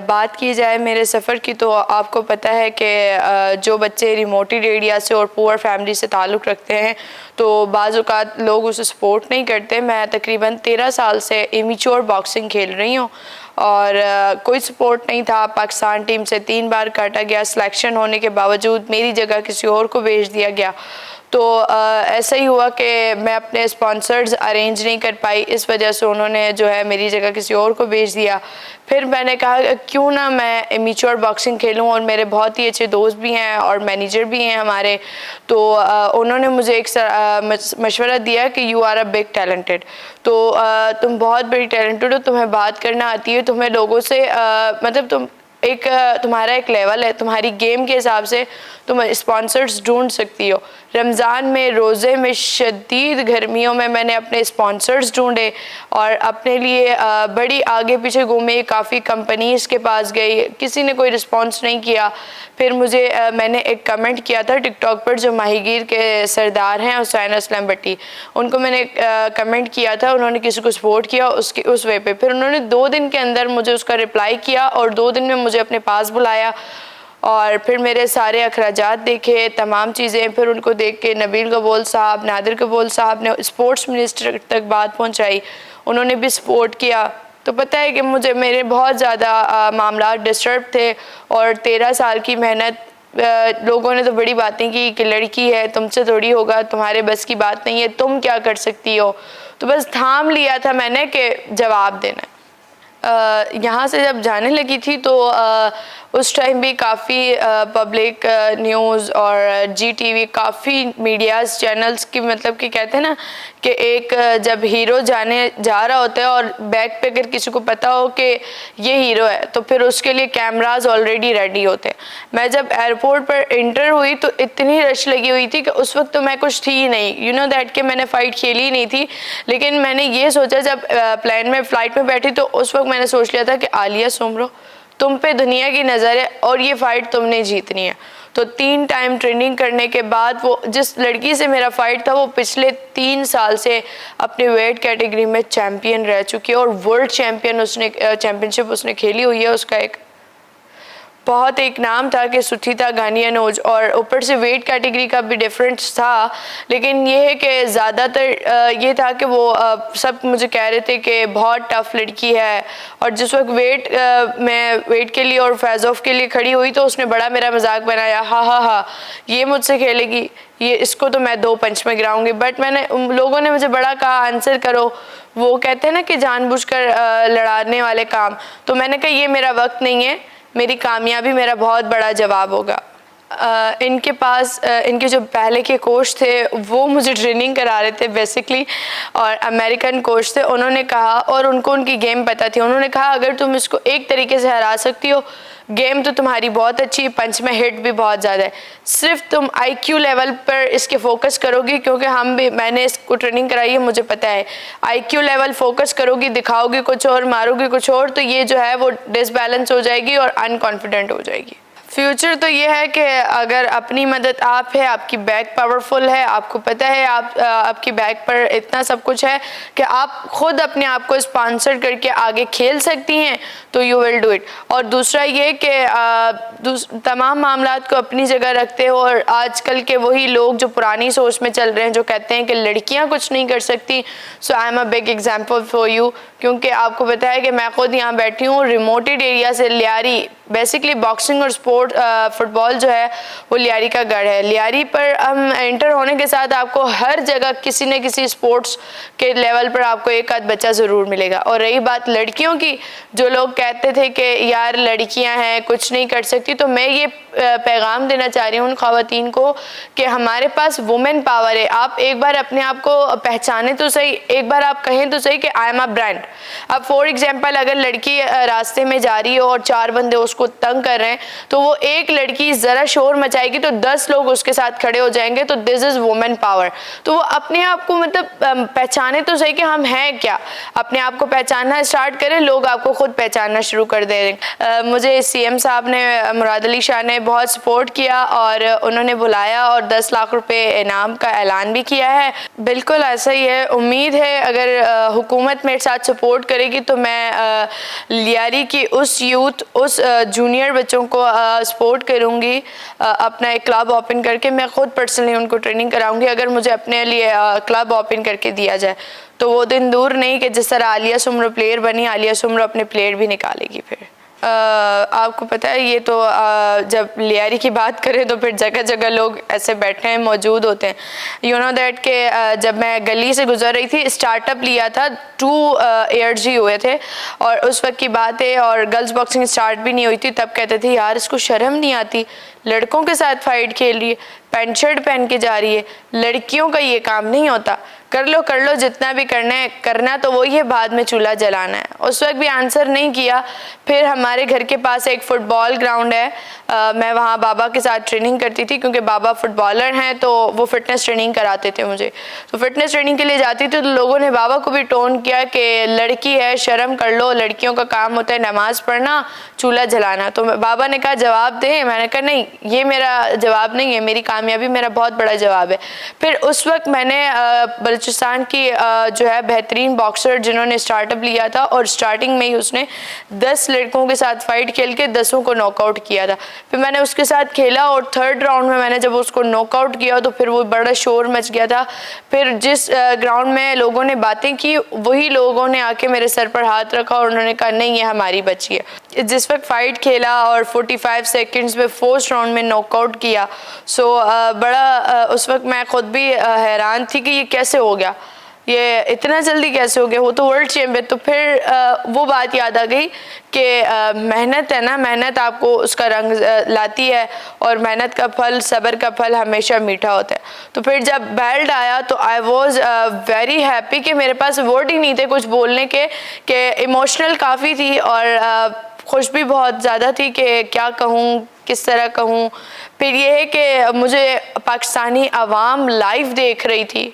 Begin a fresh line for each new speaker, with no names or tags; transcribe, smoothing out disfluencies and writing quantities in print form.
बात की जाए मेरे सफ़र की तो आपको पता है कि जो बच्चे रिमोटेड एरिया से और पुअर फैमिली से ताल्लुक़ रखते हैं तो बाज़ औक़ात लोग उसे सपोर्ट नहीं करते। मैं तकरीबन 13 साल से इमेच्योर बॉक्सिंग खेल रही हूँ और कोई सपोर्ट नहीं था। पाकिस्तान टीम से 3 बार काटा गया, सिलेक्शन होने के बावजूद मेरी जगह किसी और को भेज दिया गया। तो ऐसा ही हुआ कि मैं अपने स्पॉन्सर्स अरेंज नहीं कर पाई, इस वजह से उन्होंने जो है मेरी जगह किसी और को भेज दिया। फिर मैंने कहा क्यों ना मैं इमेच्योर बॉक्सिंग खेलूं, और मेरे बहुत ही अच्छे दोस्त भी हैं और मैनेजर भी हैं हमारे। तो उन्होंने मुझे एक मशवरा दिया कि you are a big talented, तो तुम बहुत बड़ी टैलेंटेड हो, तुम्हें बात करना आती है, तुम्हें लोगों से मतलब तुम्हारा एक लेवल है, तुम्हारी गेम के हिसाब से तुम स्पॉन्सर्स ढूंढ सकती हो। रमज़ान में, रोज़े में, शदीद गर्मियों में मैंने अपने स्पॉन्सर्स ढूंढे और अपने लिए बड़ी आगे पीछे घूमे, काफ़ी कंपनीज़ के पास गई, किसी ने कोई रिस्पॉन्स नहीं किया। फिर मैंने एक कमेंट किया था टिकटॉक पर, जो माहीगीर के सरदार हैं हुसैन असलम भट्टी, उनको मैंने कमेंट किया था, उन्होंने किसी को सपोर्ट किया उस वे पे। फिर उन्होंने 2 दिन के अंदर मुझे उसका रिप्लाई किया और 2 दिन में मुझे अपने पास बुलाया और फिर मेरे सारे अखराजात देखे, तमाम चीज़ें। फिर उनको देख के नबील कबोल साहब, नादिर कबोल साहब ने स्पोर्ट्स मिनिस्टर तक बात पहुंचाई, उन्होंने भी सपोर्ट किया। तो पता है कि मेरे बहुत ज़्यादा मामला डिस्टर्ब थे और 13 साल की मेहनत, लोगों ने तो बड़ी बातें की कि लड़की है, तुमसे थोड़ी होगा, तुम्हारे बस की बात नहीं है, तुम क्या कर सकती हो। तो बस थाम लिया था मैंने कि जवाब देना। यहाँ से जब जाने लगी थी तो उस टाइम भी काफ़ी पब्लिक न्यूज़ और GTV, काफ़ी मीडियाज़ चैनल्स की, मतलब कि कहते हैं ना कि एक जब हीरो जाने जा रहा होता है और बैक पे अगर किसी को पता हो कि ये हीरो है तो फिर उसके लिए कैमराज ऑलरेडी रेडी होते हैं। मैं जब एयरपोर्ट पर इंटर हुई तो इतनी रश लगी हुई थी कि उस वक्त तो मैं कुछ थी ही नहीं, यू नो दैट कि मैंने फ़ाइट खेली ही नहीं थी। लेकिन मैंने ये सोचा जब प्लेन में फ़्लाइट में बैठी तो उस वक्त मैंने सोच लिया था कि आलिया सुमरो, तुम पे दुनिया की नज़र है और ये फ़ाइट तुमने जीतनी है। तो 3 टाइम ट्रेनिंग करने के बाद वो जिस लड़की से मेरा फ़ाइट था वो पिछले 3 साल से अपने वेट कैटेगरी में चैम्पियन रह चुकी है और वर्ल्ड चैम्पियनशिप उसने खेली हुई है। उसका एक बहुत एक नाम था कि सुथिता गानियानोज, और ऊपर से वेट कैटेगरी का भी डिफरेंस था। लेकिन ये है कि ज़्यादातर ये था कि वो सब मुझे कह रहे थे कि बहुत टफ़ लड़की है, और जिस वक्त मैं वेट के लिए और फेज़ ऑफ के लिए खड़ी हुई तो उसने बड़ा मेरा मजाक बनाया, हा ये मुझसे खेलेगी, ये इसको तो मैं 2 पंच में गिराऊंगी। बट लोगों ने मुझे बड़ा कहा आंसर करो, वो कहते हैं ना कि जानबूझकर लड़ाने वाले काम। तो मैंने कहा ये मेरा वक्त नहीं है, मेरी कामयाबी मेरा बहुत बड़ा जवाब होगा। इनके पास इनके जो पहले के कोच थे वो मुझे ट्रेनिंग करा रहे थे बेसिकली, और अमेरिकन कोच थे। उन्होंने कहा, और उनको उनकी गेम पता थी, उन्होंने कहा अगर तुम इसको एक तरीके से हरा सकती हो, गेम तो तुम्हारी बहुत अच्छी, पंच में हिट भी बहुत ज़्यादा है, सिर्फ तुम IQ लेवल पर इसके फोकस करोगी, क्योंकि मैंने इसको ट्रेनिंग कराई है, मुझे पता है IQ लेवल फोकस करोगी, दिखाओगी कुछ और, मारोगी कुछ और, तो ये जो है वो डिसबैलेंस हो जाएगी और अनकॉन्फिडेंट हो जाएगी। फ्यूचर तो ये है कि अगर अपनी मदद आप है, आपकी बैक पावरफुल है, आपको पता है आपकी बैक पर इतना सब कुछ है कि आप खुद अपने आप को स्पॉन्सर करके आगे खेल सकती हैं, तो यू विल डू इट। और दूसरा ये कि तमाम मामलात को अपनी जगह रखते हो, और आजकल के वही लोग जो पुरानी सोच में चल रहे हैं, जो कहते हैं कि लड़कियां कुछ नहीं कर सकती, so I am a big example for you. क्योंकि आपको पता है कि मैं खुद यहाँ बैठी हूँ रिमोटेड एरिया से, लियारी, बेसिकली बॉक्सिंग और फुटबॉल जो है वो लियारी का गढ़ है। लियारी पर हम एंटर होने के साथ आपको हर जगह किसी न किसी स्पोर्ट्स के लेवल पर आपको एक आध बच्चा ज़रूर मिलेगा। और रही बात लड़कियों की, जो लोग कहते थे कि यार लड़कियां हैं कुछ नहीं कर सकती, तो मैं ये पैगाम देना चाह रही हूँ उन ख़वातीन को कि हमारे पास वुमेन पावर है। आप एक बार अपने आप को पहचाने तो सही, एक बार आप कहें तो सही कि आई एम अ ब्रांड। अब फॉर एग्जाम्पल अगर लड़की रास्ते में जा रही हो और 4 बंदे उसको तंग कर रहे हैं, तो वो वो एक लड़की ज़रा शोर मचाएगी तो 10 लोग उसके साथ खड़े हो जाएंगे, तो दिस इज़ वुमेन पावर। तो वो अपने आप को मतलब पहचाने तो सही कि हम हैं क्या, अपने आप को पहचानना स्टार्ट करें, लोग आपको खुद पहचानना शुरू कर देंगे। मुझे CM साहब ने, मुराद अली शाह ने बहुत सपोर्ट किया और उन्होंने बुलाया और 10 लाख रुपए इनाम का ऐलान भी किया है। बिल्कुल ऐसा ही है, उम्मीद है अगर हुकूमत मेरे साथ सपोर्ट करेगी तो मैं लियारी की उस यूथ, उस जूनियर बच्चों को सपोर्ट करूँगी। अपना एक क्लब ओपन करके मैं खुद पर्सनली उनको ट्रेनिंग कराऊंगी। अगर मुझे अपने लिए क्लब ओपन करके दिया जाए तो वो दिन दूर नहीं कि जिस तरह आलिया सुमरो प्लेयर बनी, आलिया सुमरो अपने प्लेयर भी निकालेगी। फिर आपको पता है ये तो जब लियारी की बात करें तो फिर जगह जगह लोग ऐसे बैठे हैं, मौजूद होते हैं। यू नो दैट के जब मैं गली से गुजर रही थी, स्टार्टअप लिया था, 2 ईयर्स ही हुए थे और उस वक्त की बात है, और गर्ल्स बॉक्सिंग स्टार्ट भी नहीं हुई थी। तब कहते थे यार इसको शर्म नहीं आती, लड़कों के साथ फाइट खेल रही है, पैंट शर्ट पहन के जा रही है, लड़कियों का ये काम नहीं होता, कर लो जितना भी करना है, करना तो वही है, बाद में चूल्हा जलाना है। उस वक्त भी आंसर नहीं किया। फिर हमारे घर के पास एक फुटबॉल ग्राउंड है, मैं वहाँ बाबा के साथ ट्रेनिंग करती थी क्योंकि बाबा फुटबॉलर हैं, तो वो फिटनेस ट्रेनिंग कराते थे मुझे। तो फिटनेस ट्रेनिंग के लिए जाती थी तो लोगों ने बाबा को भी टोन किया कि लड़की है, शर्म कर लो, लड़कियों का काम होता है नमाज पढ़ना, चूल्हा जलाना। तो बाबा ने कहा जवाब दे, मैंने कहा नहीं ये मेरा जवाब नहीं है, मेरी कामयाबी मेरा बहुत बड़ा जवाब है। फिर उस वक्त मैंने बलूचिस्तान की जो है बेहतरीन बॉक्सर जिन्होंने स्टार्टअप लिया था और स्टार्टिंग में ही उसने 10 लड़कों के साथ फाइट खेल के 10 को नॉकआउट किया था। फिर मैंने उसके साथ खेला और 3rd राउंड में मैंने जब उसको नॉकआउट किया तो फिर वो बड़ा शोर मच गया था। फिर जिस ग्राउंड में लोगों ने बातें की, वही लोगों ने आके मेरे सर पर हाथ रखा और उन्होंने कहा नहीं ये हमारी बच्ची है। जिस वक्त फाइट खेला और 45 सेकंड्स में 4th राउंड में नॉकआउट किया, सो बड़ा उस वक्त मैं खुद भी हैरान थी कि ये कैसे हो गया, ये इतना जल्दी कैसे हो गया, वो तो वर्ल्ड चैम्पियन। तो फिर वो बात याद आ गई कि मेहनत है ना, मेहनत आपको उसका रंग लाती है और मेहनत का फल, सब्र का फल हमेशा मीठा होता है। तो फिर जब बेल्ट आया तो आई वॉज वेरी हैप्पी कि मेरे पास वर्ड ही नहीं थे कुछ बोलने के, कि इमोशनल काफ़ी थी और खुश भी बहुत ज़्यादा थी कि क्या कहूँ, किस तरह कहूँ। फिर ये है कि मुझे पाकिस्तानी आवाम लाइव देख रही थी।